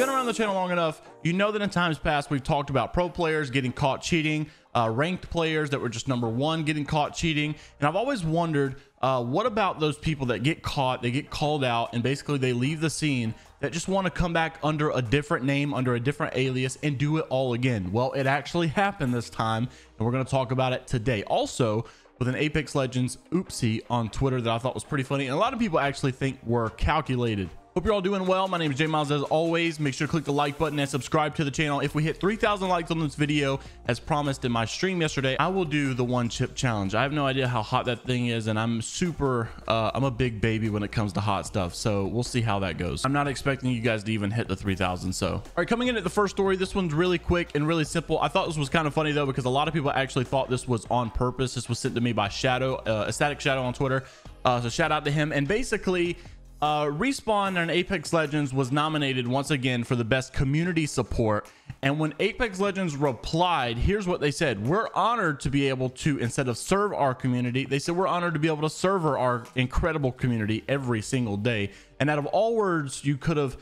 been around the channel long enough, you know that in times past we've talked about pro players getting caught cheating, ranked players that were just #1 getting caught cheating, and I've always wondered what about those people that get caught, they get called out, and basically they leave the scene, that just want to come back under a different name, under a different alias, and do it all again. Well, it actually happened this time, and we're going to talk about it today. Also, with an Apex Legends Oopsie on Twitter that I thought was pretty funny, and a lot of people actually think were calculated. Hope you're all doing well. My name is JMeyels. As always, make sure to click the like button and subscribe to the channel. If we hit 3,000 likes on this video, as promised in my stream yesterday, I will do the one chip challenge. I have no idea how hot that thing is, and I'm a big baby when it comes to hot stuff, so we'll see how that goes. I'm not expecting you guys to even hit the 3,000. So all right, coming in at the first story, this one's really quick and really simple. I thought this was kind of funny though, because a lot of people actually thought this was on purpose. This was sent to me by Shadow, a static Shadow on Twitter, so shout out to him. And basically, Respawn and Apex Legends was nominated once again for the best community support, and when Apex Legends replied, here's what they said: we're honored to be able to, instead of serve our community, they said we're honored to be able to serve our incredible community every single day. And out of all words you could have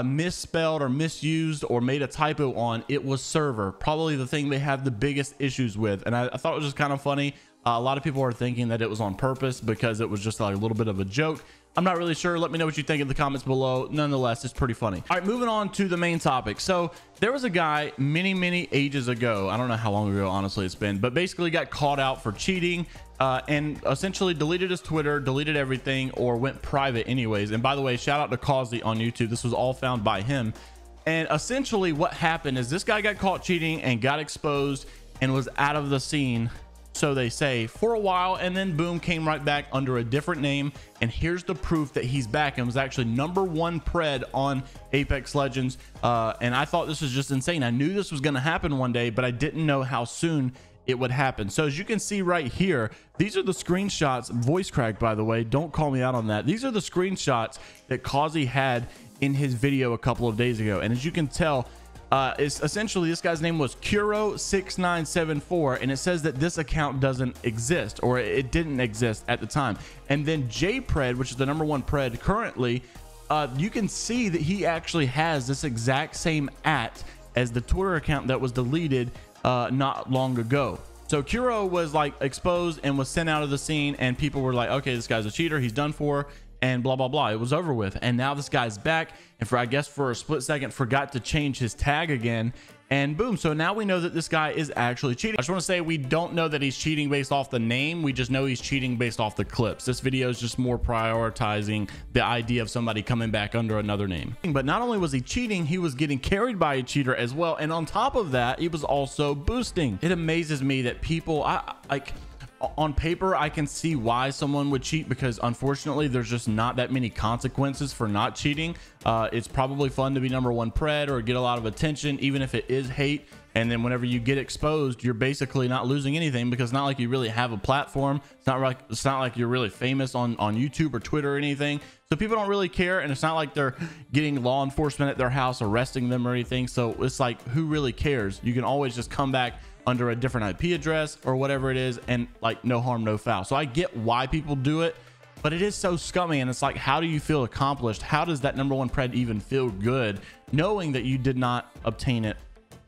misspelled or misused or made a typo on, it was server, probably the thing they have the biggest issues with. And I thought it was just kind of funny. A lot of people are thinking that it was on purpose because it was just like a little bit of a joke. I'm not really sure. Let me know what you think in the comments below. Nonetheless, it's pretty funny. All right, moving on to the main topic. So there was a guy many ages ago, I don't know how long ago honestly it's been, but basically got caught out for cheating and essentially deleted his Twitter, deleted everything, or went private anyways. And by the way, shout out to Causey on YouTube. This was all found by him. And essentially what happened is this guy got caught cheating and got exposed and was out of the scene, so they say, for a while, and then boom, came right back under a different name. And here's the proof that he's back, and was actually #1 pred on Apex Legends. And I thought this was just insane. I knew this was going to happen one day, but I didn't know how soon it would happen. So as you can see right here, these are the screenshots. Voice crack, by the way, don't call me out on that. These are the screenshots that Causey had in his video a couple of days ago. And as you can tell, is essentially this guy's name was Kuro6974, and it says that this account doesn't exist, or it didn't exist at the time. And then JPred, which is the #1 pred currently, you can see that he actually has this exact same as the Twitter account that was deleted not long ago. So Kuro was like exposed and was sent out of the scene, and people were like, okay, this guy's a cheater, he's done for, and blah blah blah. It was over with. And now this guy's back, and I guess for a split second forgot to change his tag again, and boom, so now we know that this guy is actually cheating. I just want to say, we don't know that he's cheating based off the name, we just know he's cheating based off the clips. This video is just more prioritizing the idea of somebody coming back under another name. But not only was he cheating, he was getting carried by a cheater as well, and on top of that, he was also boosting. It amazes me that people, on paper, I can see why someone would cheat, because unfortunately there's just not that many consequences for not cheating. It's probably fun to be #1 pred or get a lot of attention, even if it is hate. And then whenever you get exposed, you're basically not losing anything, because it's not like you really have a platform. It's not like you're really famous on YouTube or Twitter or anything. So people don't really care, and it's not like they're getting law enforcement at their house arresting them or anything. So it's like, who really cares? You can always just come back under a different IP address or whatever it is, and like no harm no foul. So I get why people do it, but it is so scummy, and it's like, how do you feel accomplished? How does that #1 pred even feel good, knowing that you did not obtain it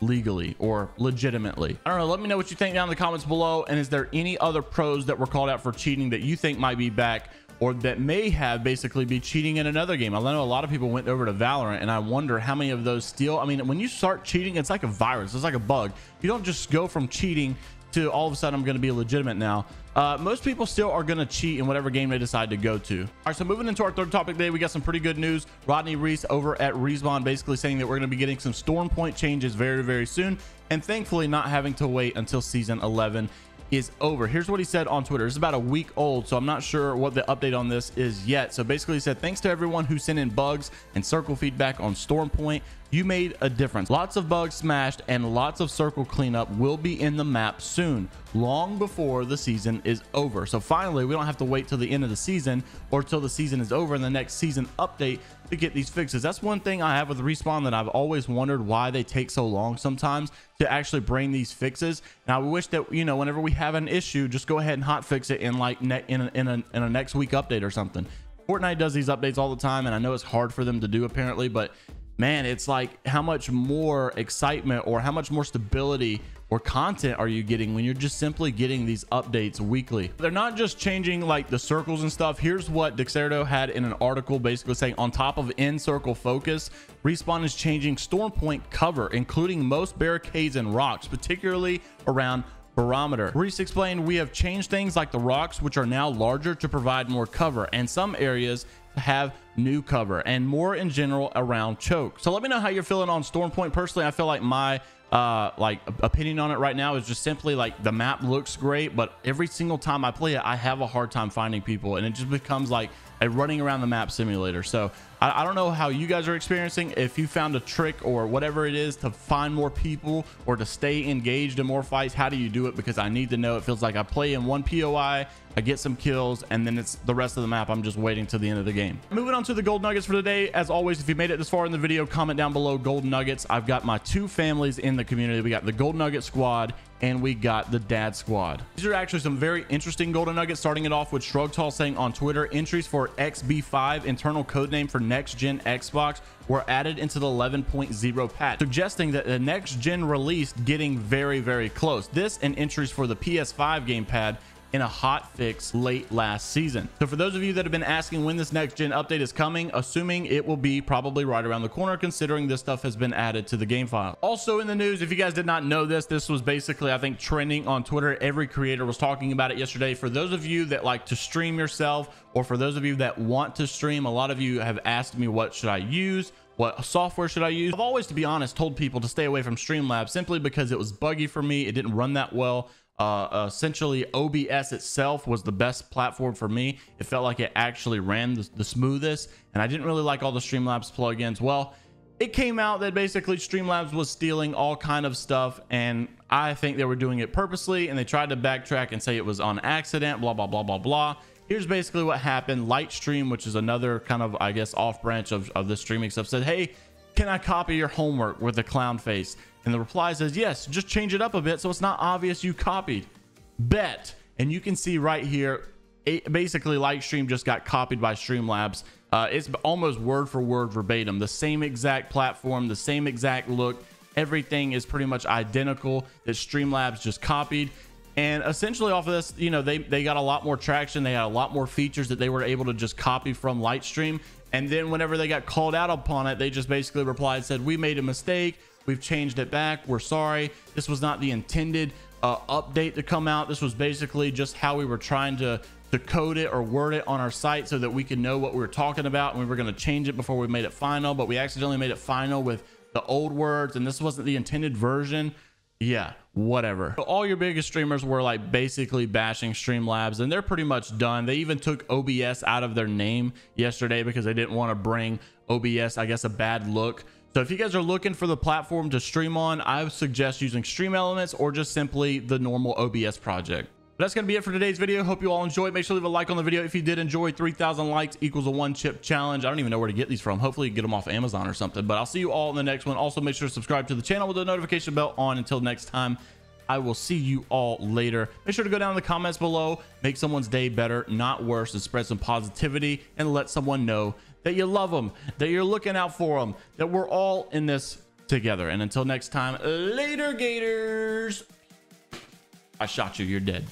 legally or legitimately? I don't know, let me know what you think down in the comments below. And is there any other pros that were called out for cheating that you think might be back, or that may have basically be cheating in another game? I know a lot of people went over to Valorant, and I wonder how many of those still, I mean, when you start cheating, it's like a virus, it's like a bug. You don't just go from cheating to all of a sudden I'm going to be legitimate now. Most people still are going to cheat in whatever game they decide to go to. All right, so moving into our third topic today, we got some pretty good news. Rodney Reese over at Respawn basically saying that we're going to be getting some storm point changes very soon, and thankfully not having to wait until season 11 is over. Here's what he said on Twitter. It's about a week old, so I'm not sure what the update on this is yet. So basically he said, thanks to everyone who sent in bugs and circle feedback on storm point. You made a difference. Lots of bugs smashed, and lots of circle cleanup will be in the map soon, long before the season is over. So finally, we don't have to wait till the end of the season or till the season is over in the next season update to get these fixes. That's one thing I have with Respawn that I've always wondered, why they take so long sometimes to actually bring these fixes. Now I wish that, you know, whenever we have an issue, just go ahead and hot fix it in like in a next week update or something. Fortnite does these updates all the time, and I know it's hard for them to do apparently, but man, it's like how much more excitement or how much more stability or content are you getting when you're just simply getting these updates weekly? They're not just changing like the circles and stuff. Here's what Dexerto had in an article basically saying, on top of in circle focus, Respawn is changing storm point cover, including most barricades and rocks, particularly around barometer. Reese explained, we have changed things like the rocks, which are now larger to provide more cover, and some areas have new cover and more in general around choke. So let me know how you're feeling on storm point. Personally, I feel like my opinion on it right now is just simply like the map looks great, but every single time I play it, I have a hard time finding people, and it just becomes like a running around the map simulator. So I don't know how you guys are experiencing, if you found a trick or whatever it is to find more people or to stay engaged in more fights. How do you do it? Because I need to know. It feels like I play in one POI, I get some kills, and then it's the rest of the map I'm just waiting to the end of the game. Moving on to the gold nuggets for today. As always, if you made it this far in the video, comment down below gold nuggets. I've got my two families in the community. We got the gold nugget squad and we got the dad squad. These are actually some very interesting golden nuggets, starting it off with Shrugtall saying on Twitter, entries for XB5, internal code name for next gen Xbox, were added into the 11.0 patch, suggesting that the next gen release getting very, very close. This and entries for the PS5 gamepad in a hot fix late last season. So for those of you that have been asking when this next gen update is coming, assuming it will be probably right around the corner, considering this stuff has been added to the game file. Also in the news, if you guys did not know this was basically, I think, trending on Twitter. Every creator was talking about it yesterday. For those of you that like to stream yourself, or for those of you that want to stream, a lot of you have asked me, what should I use? What software should I use? I've always, to be honest, told people to stay away from Streamlabs simply because it was buggy for me. It didn't run that well. Essentially OBS itself was the best platform for me. It felt like it actually ran the smoothest, and I didn't really like all the Streamlabs plugins. Well, it came out that basically Streamlabs was stealing all kind of stuff, and I think they were doing it purposely, and they tried to backtrack and say it was on accident, blah blah blah blah blah. Here's basically what happened. Lightstream, which is another kind of, I guess, off branch of the streaming stuff, said, hey, can I copy your homework with a clown face? And the reply says, yes, just change it up a bit so it's not obvious you copied. Bet. And you can see right here, basically Lightstream just got copied by Streamlabs. It's almost word for word verbatim, the same exact platform, the same exact look. Everything is pretty much identical that Streamlabs just copied. And essentially off of this, you know, they got a lot more traction. They had a lot more features that they were able to just copy from Lightstream. And then whenever they got called out upon it, they just basically replied and said, we made a mistake. We've changed it back. We're sorry. This was not the intended update to come out. This was basically just how we were trying to code it or word it on our site so that we could know what we were talking about, and we were going to change it before we made it final, but we accidentally made it final with the old words, and this wasn't the intended version. Yeah, whatever. So all your biggest streamers were like basically bashing Streamlabs, and they're pretty much done. They even took OBS out of their name yesterday because they didn't want to bring OBS, I guess, a bad look. So if you guys are looking for the platform to stream on, I would suggest using Stream Elements or just simply the normal OBS project. But that's going to be it for today's video. Hope you all enjoyed. Make sure to leave a like on the video if you did enjoy. 3,000 likes equals a 1-chip challenge. I don't even know where to get these from. Hopefully you get them off Amazon or something. But I'll see you all in the next one. Also, make sure to subscribe to the channel with the notification bell on. Until next time, I will see you all later. Make sure to go down in the comments below. Make someone's day better, not worse, and spread some positivity and let someone know that you love them, that you're looking out for them, that we're all in this together. And until next time, later, Gators. I shot you. You're dead.